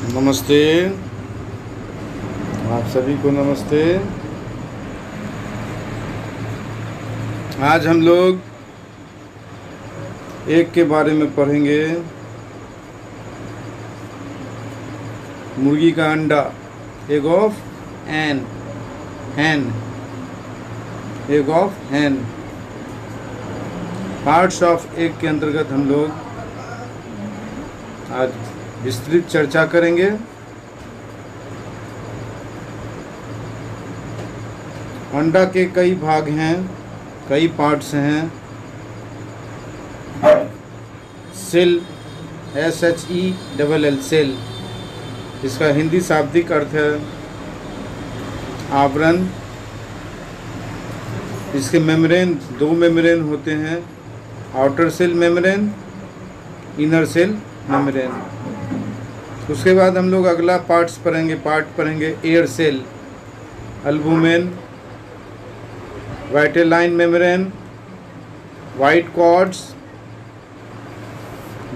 नमस्ते। आप सभी को नमस्ते। आज हम लोग एग के बारे में पढ़ेंगे। मुर्गी का अंडा, egg of hen, egg of hen. Parts of egg के अंतर्गत हम लोग आज विस्तृत चर्चा करेंगे। अंडा के कई भाग हैं, कई पार्ट्स हैं। सेल, SHELL, सेल, इसका हिंदी शाब्दिक अर्थ है आवरण। इसके मेम्ब्रेन, दो मेम्ब्रेन होते हैं, outer cell membrane, inner cell membrane. उसके बाद हम लोग अगला पार्ट पढ़ेंगे air cell, albumen, vitelline membrane, white cords.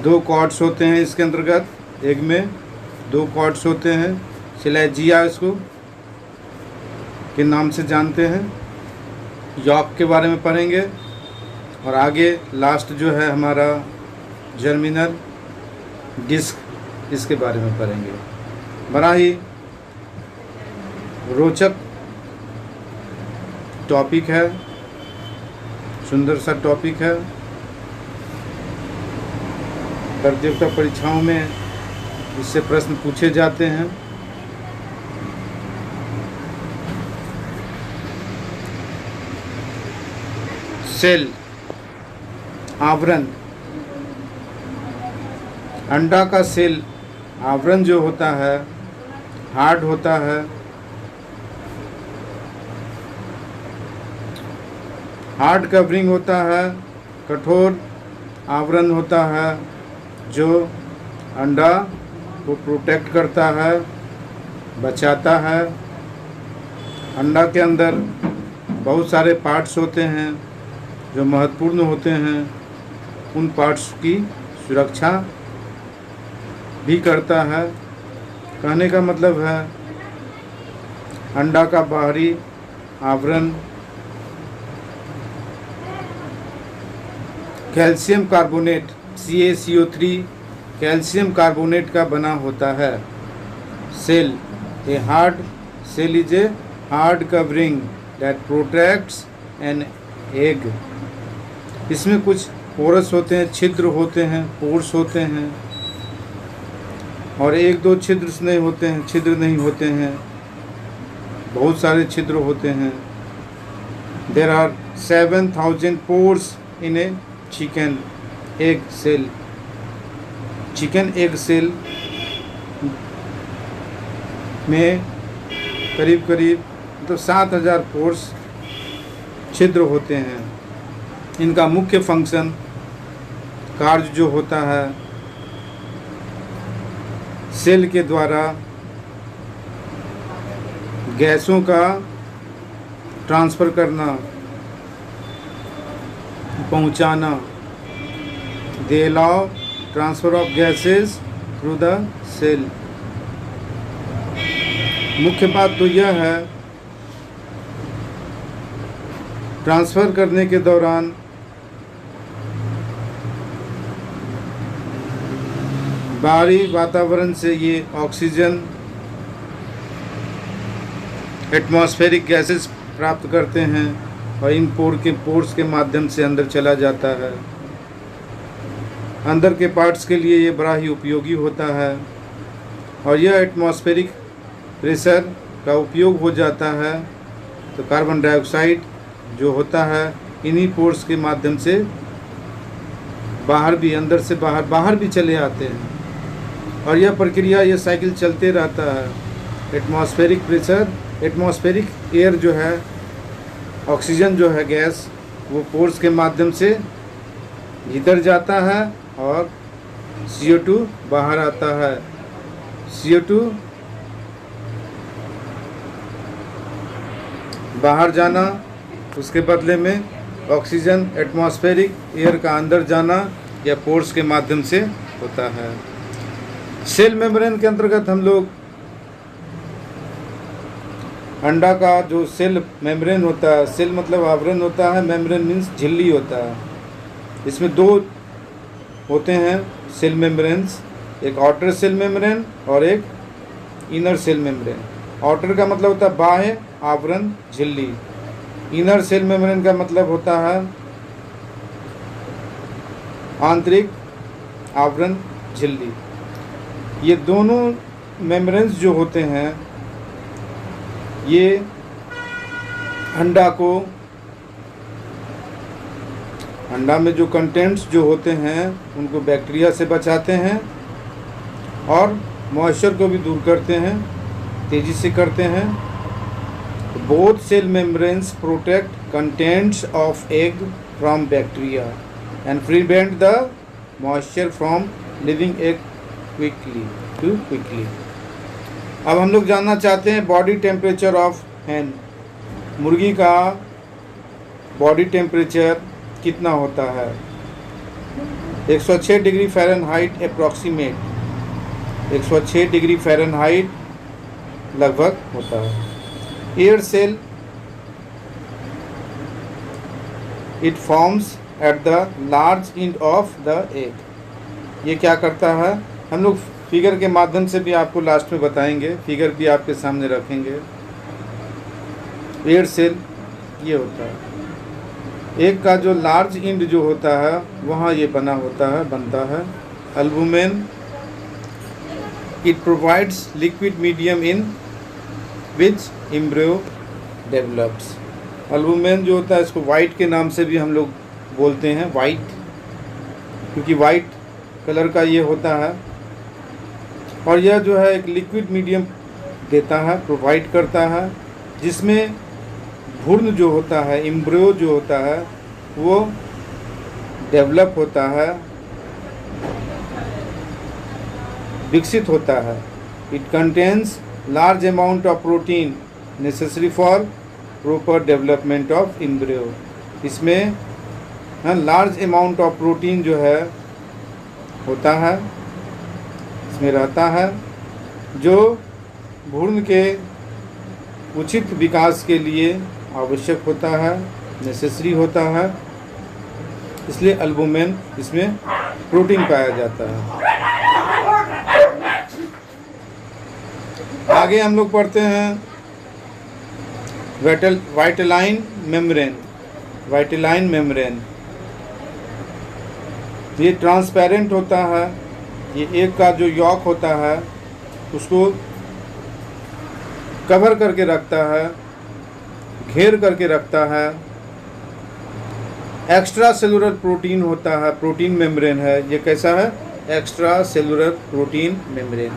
दो कॉर्ड्स होते हैं इसके अंतर्गत, एग में दो कॉर्ड्स होते हैं। सिलेजिया इसको के नाम से जानते हैं। यॉक के बारे में पढ़ेंगे और आगे लास्ट जो है हमारा जर्मिनल डिस्क, इसके बारे में पढ़ेंगे। बड़ा ही रोचक टॉपिक है, सुंदर सा टॉपिक है। प्रतियोगिता परीक्षाओं में इससे प्रश्न पूछे जाते हैं। सेल, आवरण। अंडा का सेल आवरण जो होता है हार्ड होता है। हार्ड कवरिंग होता है, कठोर आवरण होता है जो अंडा को प्रोटेक्ट करता है, बचाता है। अंडा के अंदर बहुत सारे पार्ट्स होते हैं जो महत्वपूर्ण होते हैं। उन पार्ट्स की सुरक्षा भी करता है। कहने का मतलब है अंडा का बाहरी आवरण calcium carbonate CaCO3 calcium carbonate का बना होता है। Shell, a hard shell is a hard covering that protects an egg. इसमें कुछ पोरस होते हैं, छिद्र होते हैं, पोर्स होते हैं, और एक दो छिद्र नहीं होते हैं, बहुत सारे छिद्र होते हैं। There are 7000 pores in a chicken egg shell. Chicken egg shell में करीब मतलब 7000 पोर्स, छिद्र होते हैं। इनका मुख्य फंक्शन, कार्य जो होता है सेल के द्वारा गैसों का ट्रांसफ़र करना, पहुंचाना। They allow transfer of gases through the shell. मुख्य बात तो यह है, ट्रांसफ़र करने के दौरान बाहरी वातावरण से ये ऑक्सीजन, एटमॉस्फेरिक गैसेस प्राप्त करते हैं और इन पोर्स के माध्यम से अंदर चला जाता है। अंदर के पार्ट्स के लिए ये बड़ा ही उपयोगी होता है और यह एटमॉस्फेरिक प्रेशर का उपयोग हो जाता है तो कार्बन डाइऑक्साइड जो होता है इन्हीं पोर्स के माध्यम से बाहर भी, अंदर से बाहर भी चले आते हैं। और यह प्रक्रिया, यह साइकिल चलते रहता है। एटमॉस्फेरिक प्रेशर, एटमॉस्फेरिक एयर जो है, ऑक्सीजन जो है गैस, वो पोर्स के माध्यम से भीतर जाता है और CO2 बाहर आता है। CO2 बाहर जाना, उसके बदले में ऑक्सीजन, एटमॉस्फेरिक एयर का अंदर जाना या पोर्स के माध्यम से होता है। सेल मेम्ब्रेन के अंतर्गत हम लोग अंडा का जो सेल मेम्ब्रेन होता है, सेल मतलब आवरण होता है, मेम्ब्रेन मीन्स झिल्ली होता है। इसमें दो होते हैं सेल मेम्ब्रेन्स, एक आउटर सेल मेम्ब्रेन और एक इनर सेल मेम्ब्रेन। आउटर का मतलब होता है बाह्य आवरण झिल्ली, इनर सेल मेम्ब्रेन का मतलब होता है आंतरिक आवरण झिल्ली। ये दोनों मेम्ब्रेन्स जो होते हैं ये अंडा में जो कंटेंट्स जो होते हैं उनको बैक्टीरिया से बचाते हैं और मॉइस्चर को भी दूर करते हैं, तेज़ी से करते हैं। Both shell membranes protect contents of egg from bacteria and prevent the moisture from leaving egg quickly. अब हम लोग जानना चाहते हैं बॉडी टेम्परेचर ऑफ हैन। मुर्गी का बॉडी टेम्परेचर कितना होता है? 106 degree Fahrenheit approximate, 106 degree Fahrenheit लगभग होता है। Air cell it forms at the large end of the egg. ये क्या करता है? हम लोग फिगर के माध्यम से भी आपको लास्ट में बताएंगे, फिगर भी आपके सामने रखेंगे। एयर सेल ये होता है, एक का जो लार्ज एंड जो होता है वहाँ ये बनता है albumen. It provides liquid medium in which embryo develops. Albumen जो होता है इसको वाइट के नाम से भी हम लोग बोलते हैं, वाइट, क्योंकि वाइट कलर का ये होता है और यह जो है एक लिक्विड मीडियम देता है, प्रोवाइड करता है, जिसमें भ्रूण जो होता है, एम्ब्रियो जो होता है वो डेवलप होता है, विकसित होता है। It contains large amount of protein necessary for proper development of embryo. इसमें लार्ज अमाउंट ऑफ प्रोटीन जो है होता है, इसमें रहता है, जो भ्रूण के उचित विकास के लिए आवश्यक होता है, नेसेसरी होता है। इसलिए अल्बुमेन इसमें प्रोटीन पाया जाता है। आगे हम लोग पढ़ते हैं वाइटेलाइन मेम्ब्रेन। वाइटेलाइन मेम्ब्रेन ये ट्रांसपेरेंट होता है। ये एग का जो यॉक होता है उसको कवर करके रखता है, घेर करके रखता है। एक्स्ट्रा सेलुलर प्रोटीन होता है, प्रोटीन मेम्ब्रेन है। ये कैसा है? Extra cellular protein membrane.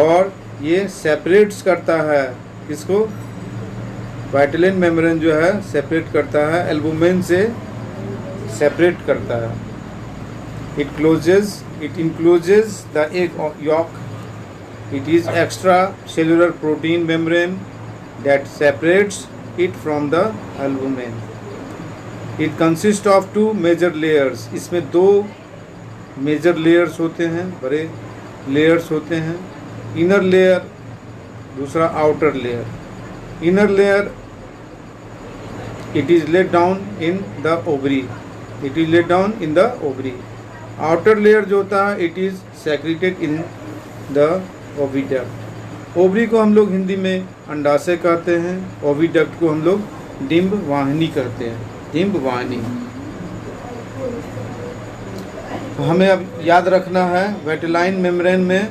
और ये सेपरेट्स करता है किसको? वाइटेलाइन मेम्ब्रेन जो है सेपरेट करता है, एल्बुमेन से सेपरेट करता है। It encloses the egg yolk. It is extracellular protein membrane that separates it from the albumen. It consists of two major layers. इसमें दो मेजर लेयर्स होते हैं, बड़े लेयर्स होते हैं। इनर लेयर, दूसरा outer layer. Inner layer it is laid down in the ovary. It is laid down in the ovary. Outer layer जो होता है it is secreted in the oviduct. Ovary को हम लोग हिंदी में अंडाशय कहते हैं, ओविडक्ट को हम लोग डिंब वाहिनी कहते हैं, डिंब वाहिनी। हमें अब याद रखना है वाइटेलाइन मेम्ब्रेन में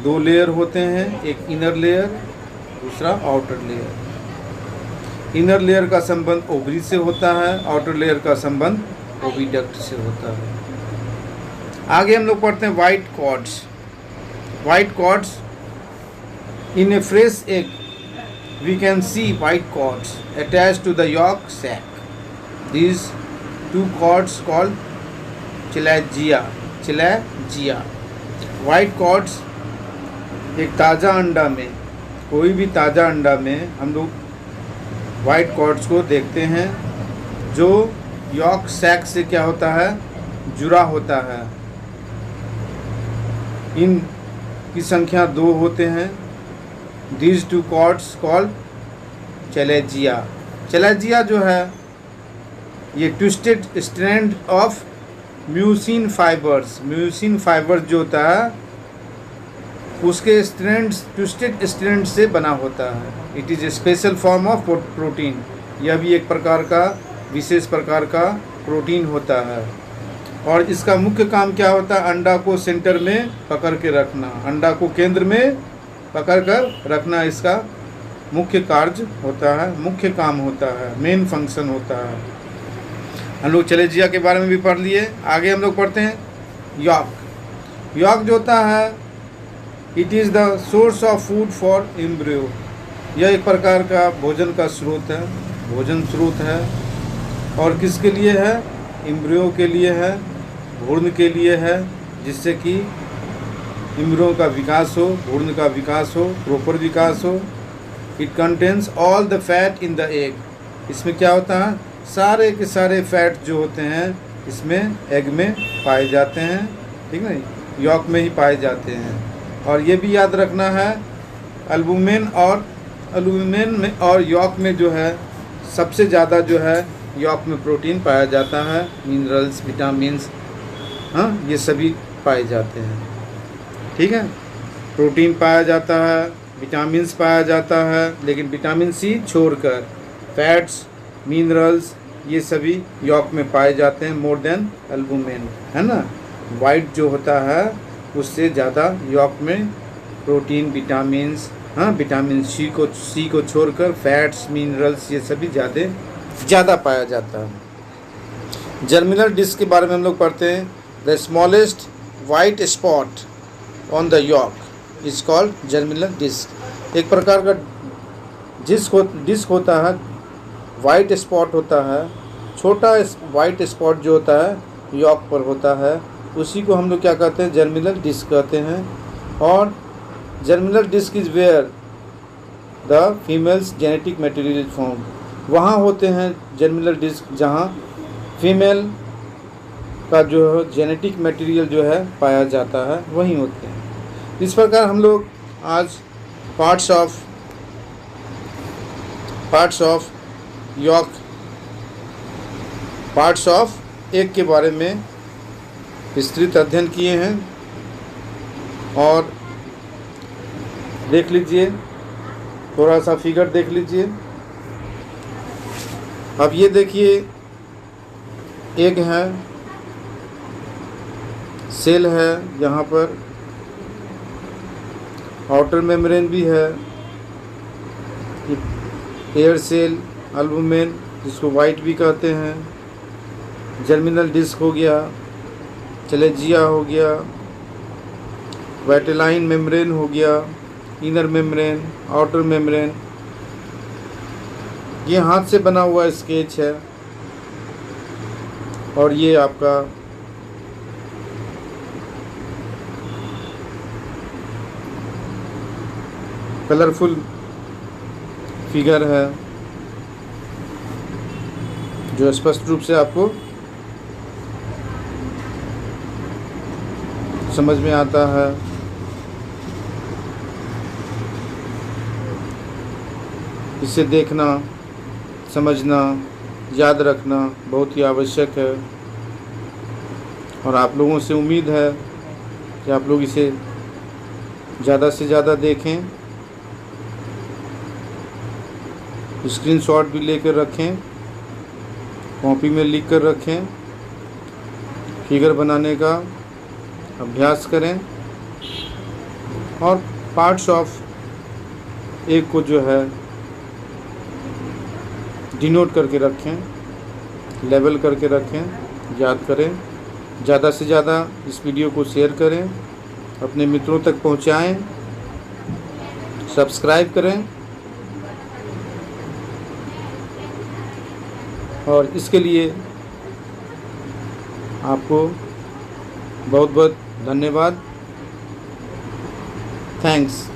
दो लेयर होते हैं, एक इनर लेयर, दूसरा आउटर लेयर। इनर लेयर का संबंध ओवरी से होता है, आउटर लेयर का संबंध ओविडक्ट से होता है। आगे हम लोग पढ़ते हैं white cords. White cords in a fresh egg we can see white cords attached to the yolk sac. These two cords called chalazae. White cords एक ताज़ा अंडा में, कोई भी ताज़ा अंडा में हम लोग वाइट कॉर्ड्स को देखते हैं, जो यॉक सैक से क्या होता है? जुड़ा होता है। इन की संख्या 2 होते हैं। These two cords called chalazae. Chalazae जो है ये twisted strand of mucin fibers, mucin fibers जो होता है उसके स्ट्रैंड्स ट्विस्टेड स्ट्रैंड से बना होता है। It is a special form of protein. यह भी एक प्रकार का विशेष प्रकार का प्रोटीन होता है। और इसका मुख्य काम क्या होता है? अंडा को सेंटर में पकड़ के रखना, अंडा को केंद्र में पकड़ कर रखना इसका मुख्य कार्य होता है, मुख्य काम होता है, मेन फंक्शन होता है। हम लोग चैलेजिया के बारे में भी पढ़ लिए। आगे हम लोग पढ़ते हैं यॉक। यॉक जो होता है it is the source of food for embryo. यह एक प्रकार का भोजन का स्रोत है, भोजन स्रोत है। और किसके लिए है? एम्ब्रियो के लिए है, भ्रूण के लिए है, जिससे कि एम्ब्रियो का विकास हो, भ्रूण का विकास हो, प्रॉपर विकास हो। It contains all the fat in the egg. इसमें क्या होता है? सारे के सारे फैट जो होते हैं इसमें एग में पाए जाते हैं, ठीक है, यॉक में ही पाए जाते हैं। और ये भी याद रखना है एल्बुमिन में और यॉक में जो है सबसे ज़्यादा जो है यॉक में प्रोटीन पाया जाता है, मिनरल्स, विटामिन्स, हाँ, ये सभी पाए जाते हैं, ठीक है। प्रोटीन पाया जाता है, विटामिन्स पाया जाता है, लेकिन विटामिन सी छोड़कर फैट्स, मिनरल्स ये सभी यॉक में पाए जाते हैं मोर देन एल्बुमिन, है ना। वाइट जो होता है उससे ज़्यादा यॉक में प्रोटीन, विटामिन्स, हाँ, विटामिन सी को छोड़कर फैट्स, मिनरल्स ये सभी ज़्यादा पाया जाता है। जर्मिनल डिस्क के बारे में हम लोग पढ़ते हैं। The smallest white spot on the yolk is called germinal disc. एक प्रकार का डिस्क होता है, वाइट स्पॉट होता है, छोटा वाइट स्पॉट जो होता है यॉक पर होता है, उसी को हम लोग क्या कहते हैं? जर्मिनल डिस्क कहते हैं। और germinal disc is where the female's genetic material form. वहाँ होते हैं जर्मिनल डिस्क जहाँ फीमेल का जो जेनेटिक मटेरियल जो है पाया जाता है, वहीं होते हैं। इस प्रकार हम लोग आज पार्ट्स ऑफ एग के बारे में विस्तृत अध्ययन किए हैं। और देख लीजिए, थोड़ा सा फिगर देख लीजिए। अब ये देखिए एग है, सेल है, यहाँ पर आउटर मेम्ब्रेन भी है, एयर सेल, एल्बुमिन जिसको वाइट भी कहते हैं, जर्मिनल डिस्क हो गया, चैलेजिया हो गया, वेटेलाइन मेम्ब्रेन हो गया, इनर मेम्ब्रेन, आउटर मेम्ब्रेन। ये हाथ से बना हुआ स्केच है। और ये आपका कलरफुल फिगर है जो स्पष्ट रूप से आपको समझ में आता है। इसे देखना, समझना, याद रखना बहुत ही आवश्यक है। और आप लोगों से उम्मीद है कि आप लोग इसे ज़्यादा से ज़्यादा देखें, स्क्रीनशॉट भी लेकर रखें, कॉपी में लिख कर रखें, फिगर बनाने का अभ्यास करें। और पार्ट्स ऑफ एग को जो है डिनोट करके रखें, लेबल करके रखें, याद करें। ज़्यादा से ज़्यादा इस वीडियो को शेयर करें, अपने मित्रों तक पहुंचाएं, सब्सक्राइब करें। और इसके लिए आपको बहुत बहुत धन्यवाद। थैंक्स।